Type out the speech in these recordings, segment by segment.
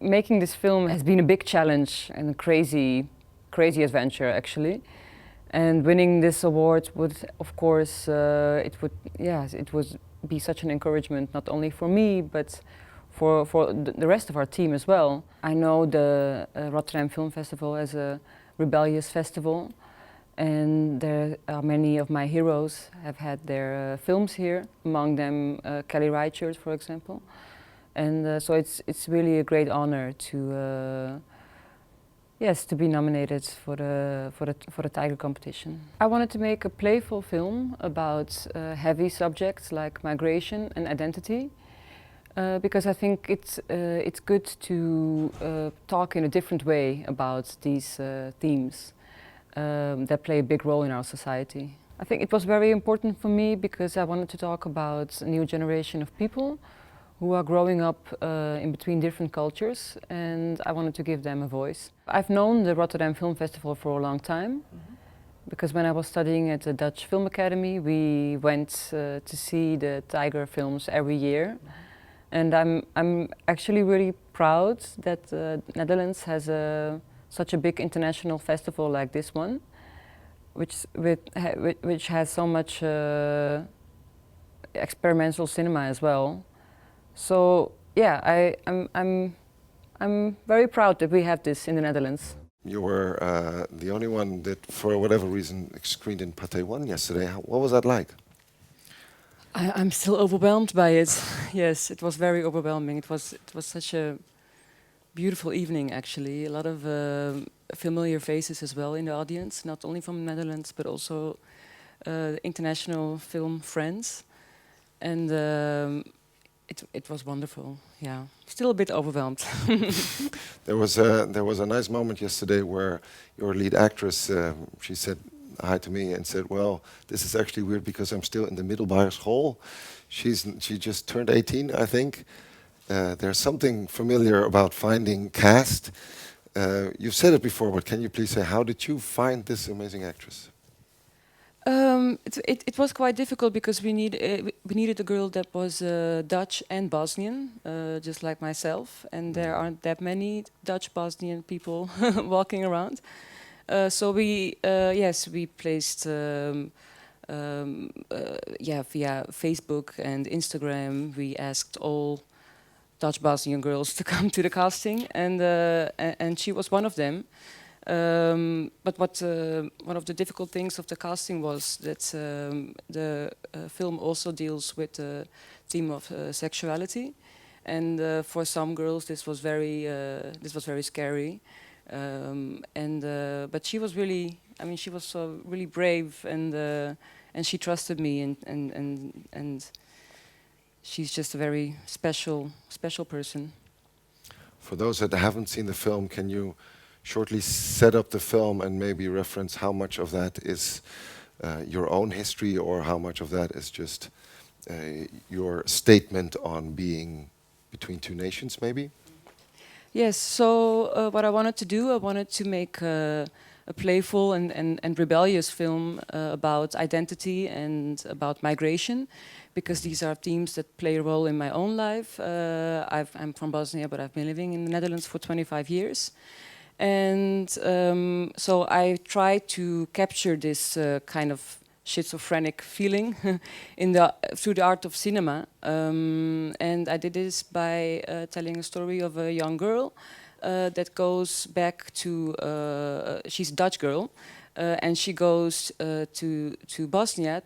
Making this film has been a big challenge and a crazy adventure actually. And winning this award would, of course, it would be such an encouragement not only for me but for the rest of our team as well. I know the Rotterdam Film Festival as a rebellious festival, and there are many of my heroes have had their films here. Among them, Kelly Reichardt, for example. And so it's really a great honor to to be nominated for the Tiger competition. I wanted to make a playful film about heavy subjects like migration and identity, because I think it's good to talk in a different way about these themes that play a big role in our society. I think it was very important for me because I wanted to talk about a new generation of people who are growing up in between different cultures, and I wanted to give them a voice. I've known the Rotterdam Film Festival for a long time, because when I was studying at the Dutch Film Academy, we went to see the Tiger films every year. And I'm actually really proud that the Netherlands has such a big international festival like this one, which has so much experimental cinema as well. So yeah, I'm very proud that we have this in the Netherlands. You were the only one that, for whatever reason, screened in Pathé 1 yesterday. What was that like? I'm still overwhelmed by it. Yes, it was very overwhelming. It was such a beautiful evening, actually. A lot of familiar faces as well in the audience, not only from the Netherlands, but also international film friends. And it was wonderful, yeah. Still a bit overwhelmed. There was a nice moment yesterday where your lead actress, she said hi to me and said, "Well, this is actually weird because I'm still in the middelbare school." She just turned 18, I think. There's something familiar about finding cast. You've said it before, but can you please say, how did you find this amazing actress? It was quite difficult because we needed a girl that was Dutch and Bosnian, just like myself, and there aren't that many Dutch Bosnian people walking around. So we placed via Facebook and Instagram. We asked all Dutch Bosnian girls to come to the casting, and she was one of them. But one of the difficult things of the casting was that the film also deals with the theme of sexuality, and for some girls this was very scary. But she was really, she was really brave, and she trusted me, and she's just a very special person. For those that haven't seen the film, can you shortly set up the film and maybe reference how much of that is your own history or how much of that is just your statement on being between two nations, maybe? Yes, so what I wanted to do, I wanted to make a playful and rebellious film about identity and about migration, because these are themes that play a role in my own life. I'm from Bosnia, but I've been living in the Netherlands for 25 years. And so I tried to capture this kind of schizophrenic feeling through the art of cinema. And I did this by telling a story of a young girl that goes back to, she's a Dutch girl, and she goes to Bosnia,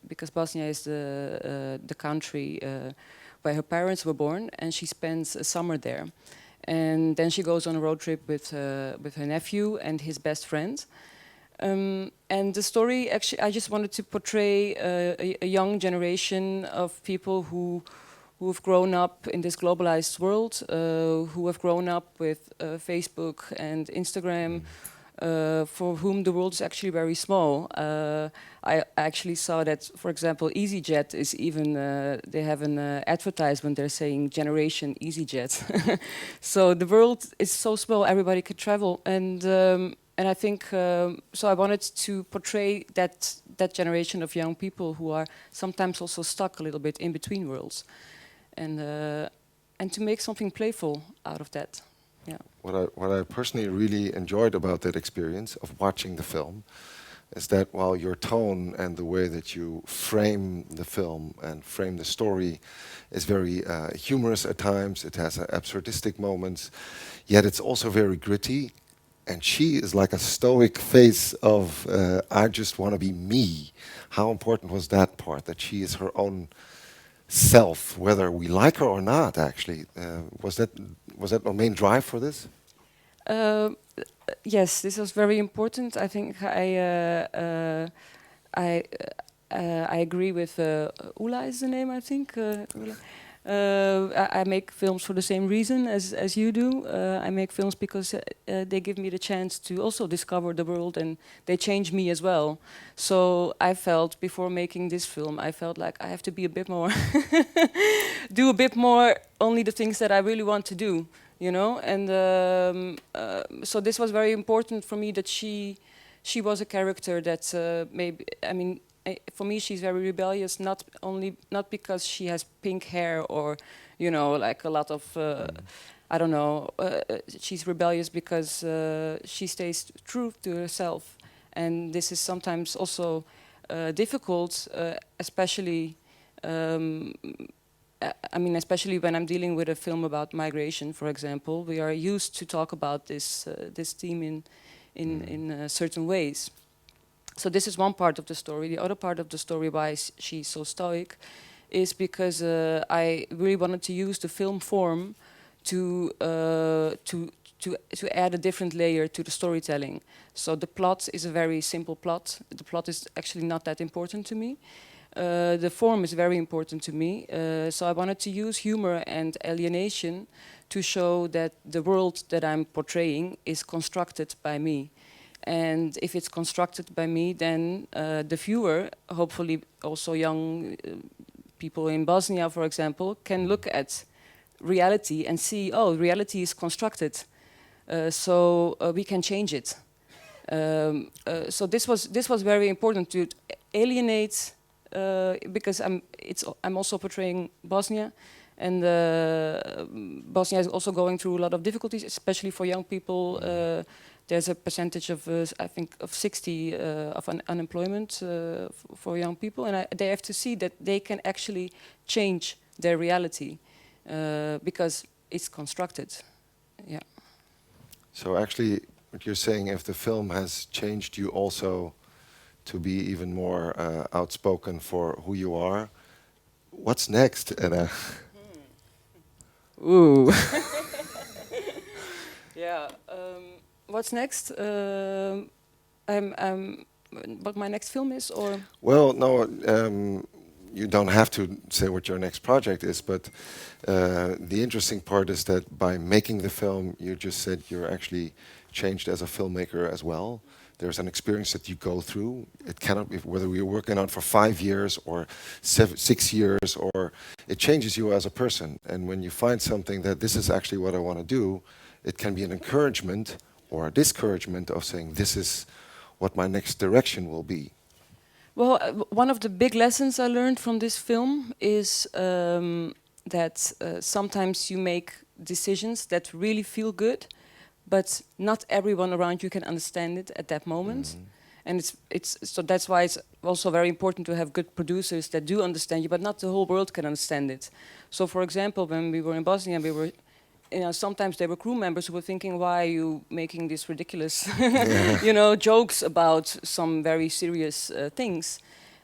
because Bosnia is the country where her parents were born, and she spends a summer there. And then she goes on a road trip with her nephew and his best friend. And the story, actually, I just wanted to portray a young generation of people who have grown up in this globalized world, who have grown up with Facebook and Instagram, for whom the world is actually very small. I actually saw that, for example, EasyJet is even, they have an advertisement, they're saying Generation EasyJet. So the world is so small, everybody could travel. And I think, so I wanted to portray that generation of young people who are sometimes also stuck a little bit in between worlds. And and to make something playful out of that. Yeah. What I personally really enjoyed about that experience of watching the film is that while your tone and the way that you frame the film and frame the story is very humorous at times, it has absurdistic moments, yet it's also very gritty. And she is like a stoic face of, I just want to be me. How important was that part, that she is her own self, whether we like her or not, actually? Was that our main drive for this? Uh, yes, this was very important. I think I I agree with Ula is the name, I think. Ula. I make films for the same reason as you do. I make films because they give me the chance to also discover the world, and they change me as well. So I felt before making this film, I felt like I have to be a bit more, do a bit more only the things that I really want to do, you know. And so this was very important for me, that she was a character that maybe, I mean, for me, she's very rebellious, not because she has pink hair or, you know, like a lot of, I don't know. She's rebellious because she stays true to herself, and this is sometimes also difficult, especially. I mean, especially when I'm dealing with a film about migration, for example. We are used to talk about this theme in certain ways. So this is one part of the story. The other part of the story, why she's so stoic, is because I really wanted to use the film form to add a different layer to the storytelling. So the plot is a very simple plot. The plot is actually not that important to me. The form is very important to me. So I wanted to use humor and alienation to show that the world that I'm portraying is constructed by me. And if it's constructed by me, then the viewer, hopefully also young people in Bosnia, for example, can look at reality and see, oh, reality is constructed, so we can change it. So this was very important to alienate, because I'm also portraying Bosnia, and Bosnia is also going through a lot of difficulties, especially for young people. There's a percentage of, I think, of 60 of unemployment for young people, and they have to see that they can actually change their reality because it's constructed. Yeah. So actually, what you're saying, if the film has changed you also to be even more outspoken for who you are, what's next, Ena? Ooh. Yeah. What's next? What my next film is, or? Well, no, you don't have to say what your next project is, but the interesting part is that by making the film, you just said you're actually changed as a filmmaker as well. There's an experience that you go through. It cannot be whether you're working on for 5 years or 6 years, or it changes you as a person. And when you find something that this is actually what I want to do, it can be an encouragement or a discouragement of saying this is what my next direction will be. Well, one of the big lessons I learned from this film is that sometimes you make decisions that really feel good, but not everyone around you can understand it at that moment. And it's so that's why it's also very important to have good producers that do understand you, but not the whole world can understand it. So, for example, when we were in Bosnia, we were, you know, sometimes there were crew members who were thinking, why are you making these ridiculous, you know, jokes about some very serious things?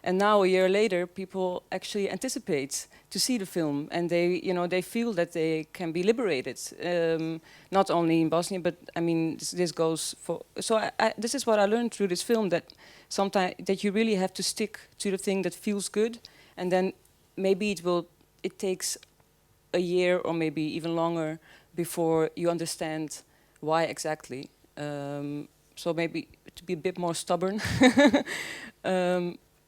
And now, a year later, people actually anticipate to see the film, and they, you know, they feel that they can be liberated. Not only in Bosnia, but I mean, this goes for. So this is what I learned through this film, that sometimes that you really have to stick to the thing that feels good, and then maybe it takes a year or maybe even longer before you understand why exactly. So maybe to be a bit more stubborn.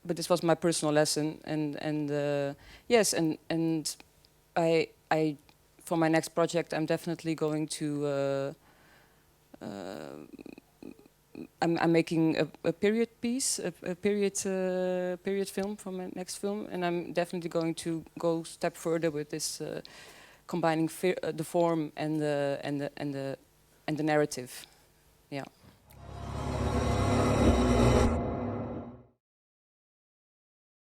But this was my personal lesson, and yes, and I for my next project I'm definitely going to. I'm making a period piece, a period film for my next film, and I'm definitely going to go a step further with this combining the form and the narrative. Yeah.